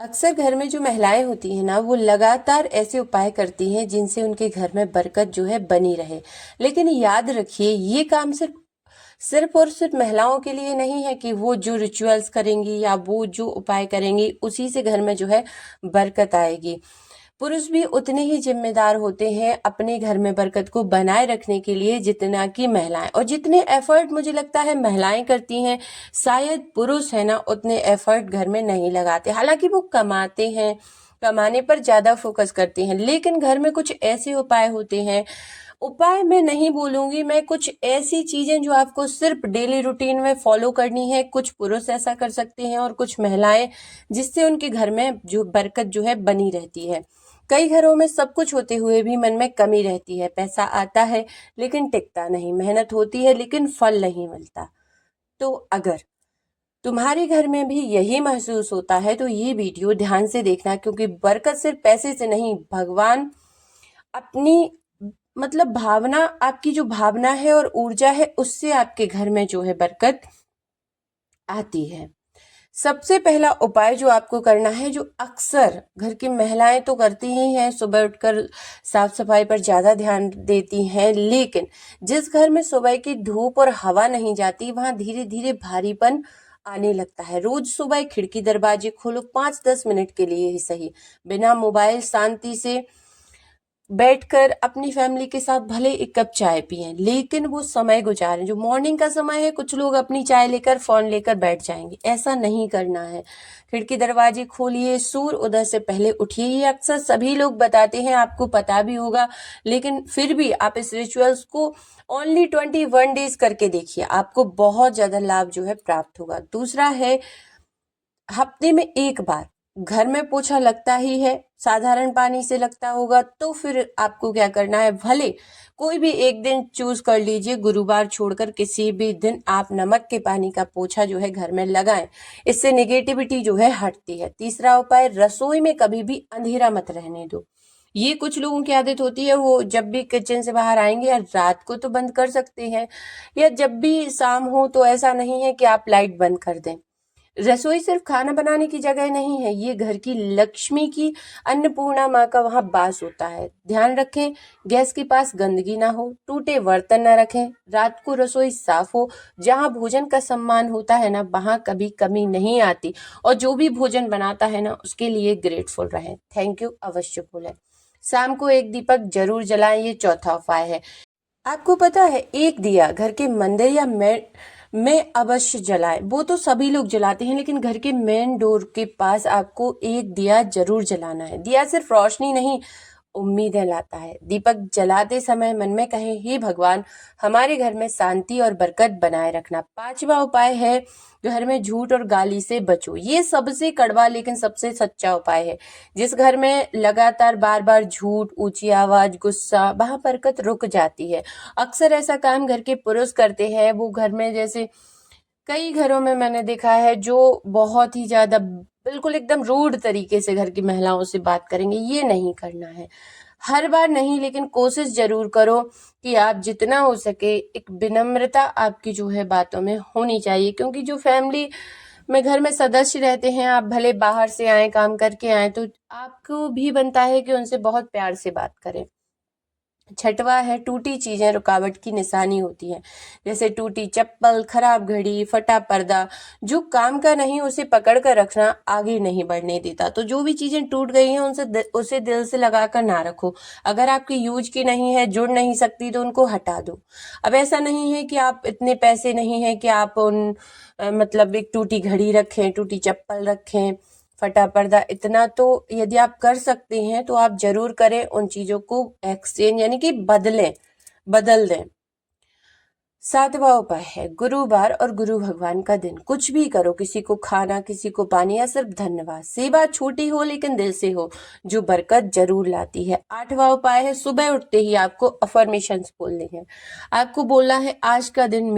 अक्सर घर में जो महिलाएं होती हैं ना, वो लगातार ऐसे उपाय करती हैं जिनसे उनके घर में बरकत जो है बनी रहे। लेकिन याद रखिए, ये काम सिर्फ सिर्फ और सिर्फ महिलाओं के लिए नहीं है कि वो जो रिचुअल्स करेंगी या वो जो उपाय करेंगी उसी से घर में जो है बरकत आएगी। पुरुष भी उतने ही जिम्मेदार होते हैं अपने घर में बरकत को बनाए रखने के लिए जितना कि महिलाएं। और जितने एफर्ट मुझे लगता है महिलाएं करती हैं, शायद पुरुष है ना उतने एफर्ट घर में नहीं लगाते। हालांकि वो कमाते हैं, कमाने पर ज्यादा फोकस करते हैं, लेकिन घर में कुछ ऐसे उपाय होते हैं। उपाय मैं नहीं बोलूंगी मैं, कुछ ऐसी चीजें जो आपको सिर्फ डेली रूटीन में फॉलो करनी है। कुछ पुरुष ऐसा कर सकते हैं और कुछ महिलाएं, जिससे उनके घर में जो बरकत जो है बनी रहती है। कई घरों में सब कुछ होते हुए भी मन में कमी रहती है। पैसा आता है लेकिन टिकता नहीं, मेहनत होती है लेकिन फल नहीं मिलता। तो अगर तुम्हारे घर में भी यही महसूस होता है तो ये वीडियो ध्यान से देखना, क्योंकि बरकत सिर्फ पैसे से नहीं, भगवान अपनी भावना, आपकी जो भावना है और ऊर्जा है, उससे आपके घर में जो है बरकत आती है। सबसे पहला उपाय जो आपको करना है, जो अक्सर घर की महिलाएं तो करती ही हैं, सुबह उठकर साफ सफाई पर ज्यादा ध्यान देती हैं, लेकिन जिस घर में सुबह की धूप और हवा नहीं जाती वहां धीरे धीरे भारीपन आने लगता है। रोज सुबह खिड़की दरवाजे खोलो, 5-10 मिनट के लिए ही सही, बिना मोबाइल शांति से बैठकर अपनी फैमिली के साथ भले एक कप चाय पिए, लेकिन वो समय गुजारें। जो मॉर्निंग का समय है, कुछ लोग अपनी चाय लेकर फोन लेकर बैठ जाएंगे, ऐसा नहीं करना है। खिड़की दरवाजे खोलिए, सूर्य उदय से पहले उठिए। ये अक्सर सभी लोग बताते हैं, आपको पता भी होगा, लेकिन फिर भी आप इस रिचुअल्स को ओनली 21 डेज करके देखिए, आपको बहुत ज्यादा लाभ जो है प्राप्त होगा। दूसरा है, हफ्ते में एक बार घर में पोछा लगता ही है, साधारण पानी से लगता होगा, तो फिर आपको क्या करना है, भले कोई भी एक दिन चूज कर लीजिए, गुरुवार छोड़कर किसी भी दिन आप नमक के पानी का पोछा जो है घर में लगाएं। इससे नेगेटिविटी जो है हटती है। तीसरा उपाय, रसोई में कभी भी अंधेरा मत रहने दो। ये कुछ लोगों की आदत होती है, वो जब भी किचन से बाहर आएंगे, या रात को तो बंद कर सकते हैं, या जब भी शाम हो, तो ऐसा नहीं है कि आप लाइट बंद कर दें। रसोई सिर्फ खाना बनाने की जगह नहीं है, ये घर की लक्ष्मी की, अन्नपूर्णा माँ का वहां वास होता है। ध्यान रखें, गैस के पास गंदगी ना हो, टूटे बर्तन ना रखें, रात को रसोई साफ हो। जहां भोजन का सम्मान होता है ना, वहां कभी कमी नहीं आती। और जो भी भोजन बनाता है ना, उसके लिए ग्रेटफुल रहें, थैंक यू अवश्य बोलें। शाम को एक दीपक जरूर जलाएं, ये चौथा उपाय है। आपको पता है, एक दिया घर के मंदिर या में अवश्य जलाए। वो तो सभी लोग जलाते हैं, लेकिन घर के मेन डोर के पास आपको एक दिया जरूर जलाना है। दिया सिर्फ रोशनी नहीं, उम्मीदें लाता है। दीपक जलाते समय मन में कहें, हे भगवान, हमारे घर में शांति और बरकत बनाए रखना। पांचवा उपाय है, घर में झूठ और गाली से बचो। ये सबसे कड़वा लेकिन सबसे सच्चा उपाय है। जिस घर में लगातार बार बार झूठ, ऊंची आवाज, गुस्सा, वहां बरकत रुक जाती है। अक्सर ऐसा काम घर के पुरुष करते हैं। वो घर में, जैसे कई घरों में मैंने देखा है, जो बहुत ही ज्यादा बिल्कुल एकदम रूड तरीके से घर की महिलाओं से बात करेंगे। ये नहीं करना है, हर बार नहीं, लेकिन कोशिश जरूर करो कि आप जितना हो सके, एक विनम्रता आपकी जो है बातों में होनी चाहिए। क्योंकि जो फैमिली में घर में सदस्य रहते हैं, आप भले बाहर से आए, काम करके आए, तो आपको भी बनता है कि उनसे बहुत प्यार से बात करें। छठवा है, टूटी चीजें रुकावट की निशानी होती है। जैसे टूटी चप्पल, खराब घड़ी, फटा पर्दा, जो काम का नहीं उसे पकड़ कर रखना आगे नहीं बढ़ने देता। तो जो भी चीजें टूट गई हैं, उसे दिल से लगा कर ना रखो। अगर आपकी यूज की नहीं है, जुड़ नहीं सकती, तो उनको हटा दो। अब ऐसा नहीं है कि आप इतने पैसे नहीं है कि आप एक टूटी घड़ी रखें, टूटी चप्पल रखें, फटा पर्दा, इतना तो यदि आप कर सकते हैं तो आप जरूर करें। उन चीजों को एक्सचेंज यानी कि बदल दें। सातवां उपाय है, गुरुवार और गुरु भगवान का दिन कुछ भी करो, किसी को खाना, किसी को पानी, या सिर्फ धन्यवाद। सेवा छोटी हो लेकिन दिल से हो, जो बरकत जरूर लाती है। आठवां उपाय है, सुबह उठते ही आपको अफर्मेशंस बोलने हैं। आपको बोलना है, आज का दिन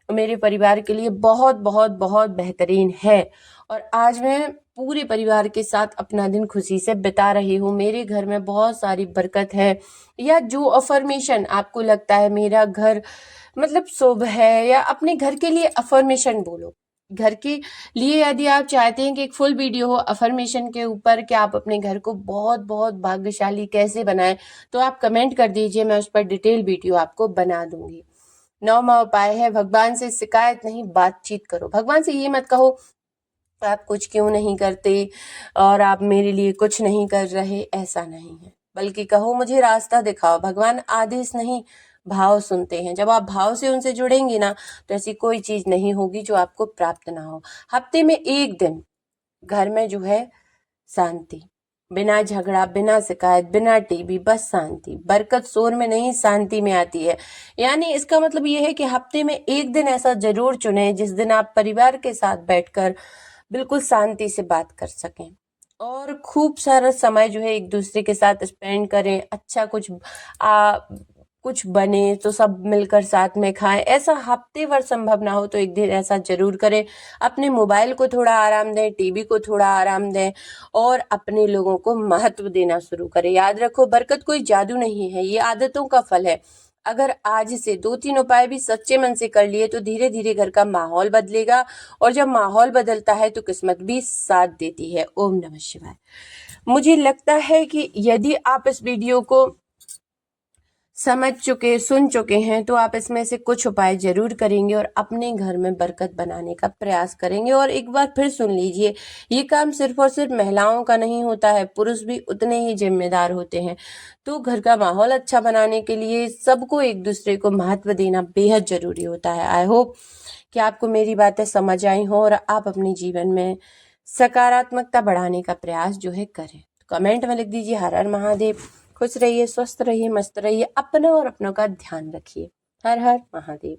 मेरे परिवार के लिए बहुत बहुत बहुत बेहतरीन है, और आज मैं पूरे परिवार के साथ अपना दिन खुशी से बिता रही हूँ। मेरे घर में बहुत सारी बरकत है। या जो अफर्मेशन आपको लगता है, मेरा घर शुभ है, या अपने घर के लिए अफर्मेशन बोलो। घर के लिए यदि आप चाहते हैं कि एक फुल वीडियो हो अफर्मेशन के ऊपर कि आप अपने घर को बहुत बहुत भाग्यशाली कैसे बनाएं, तो आप कमेंट कर दीजिए, मैं उस पर डिटेल वीडियो आपको बना दूंगी। 9वां उपाय है भगवान से शिकायत नहीं, बातचीत करो। भगवान से ये मत कहो आप कुछ क्यों नहीं करते और आप मेरे लिए कुछ नहीं कर रहे, ऐसा नहीं है, बल्कि कहो मुझे रास्ता दिखाओ। भगवान आदेश नहीं भाव सुनते हैं। जब आप भाव से उनसे जुड़ेंगी ना, तो ऐसी कोई चीज नहीं होगी जो आपको प्राप्त ना हो। हफ्ते में एक दिन घर में जो है शांति, बिना झगड़ा, बिना शिकायत, बिना टीवी, बस शांति। बरकत शोर में नहीं, शांति में आती है। यानी इसका मतलब ये है कि हफ्ते में एक दिन ऐसा जरूर चुने जिस दिन आप परिवार के साथ बैठकर बिल्कुल शांति से बात कर सकें और खूब सारा समय जो है एक दूसरे के साथ स्पेंड करें। अच्छा कुछ बने तो सब मिलकर साथ में खाएं। ऐसा हफ्ते भर संभव ना हो तो एक दिन ऐसा जरूर करें। अपने मोबाइल को थोड़ा आराम दें, टीवी को थोड़ा आराम दें और अपने लोगों को महत्व देना शुरू करें। याद रखो, बरकत कोई जादू नहीं है, ये आदतों का फल है। अगर आज से 2-3 उपाय भी सच्चे मन से कर लिए तो धीरे धीरे घर का माहौल बदलेगा और जब माहौल बदलता है तो किस्मत भी साथ देती है। ओम नमः शिवाय। मुझे लगता है कि यदि आप इस वीडियो को समझ चुके, सुन चुके हैं तो आप इसमें से कुछ उपाय जरूर करेंगे और अपने घर में बरकत बनाने का प्रयास करेंगे। और एक बार फिर सुन लीजिए, ये काम सिर्फ और सिर्फ महिलाओं का नहीं होता है, पुरुष भी उतने ही जिम्मेदार होते हैं। तो घर का माहौल अच्छा बनाने के लिए सबको एक दूसरे को महत्व देना बेहद जरूरी होता है। आई होप कि आपको मेरी बातें समझ आई हो और आप अपने जीवन में सकारात्मकता बढ़ाने का प्रयास जो है करें। कमेंट में लिख दीजिए हर हर महादेव। खुश रहिए, स्वस्थ रहिए, मस्त रहिए, अपनों और अपनों का ध्यान रखिए। हर हर महादेव।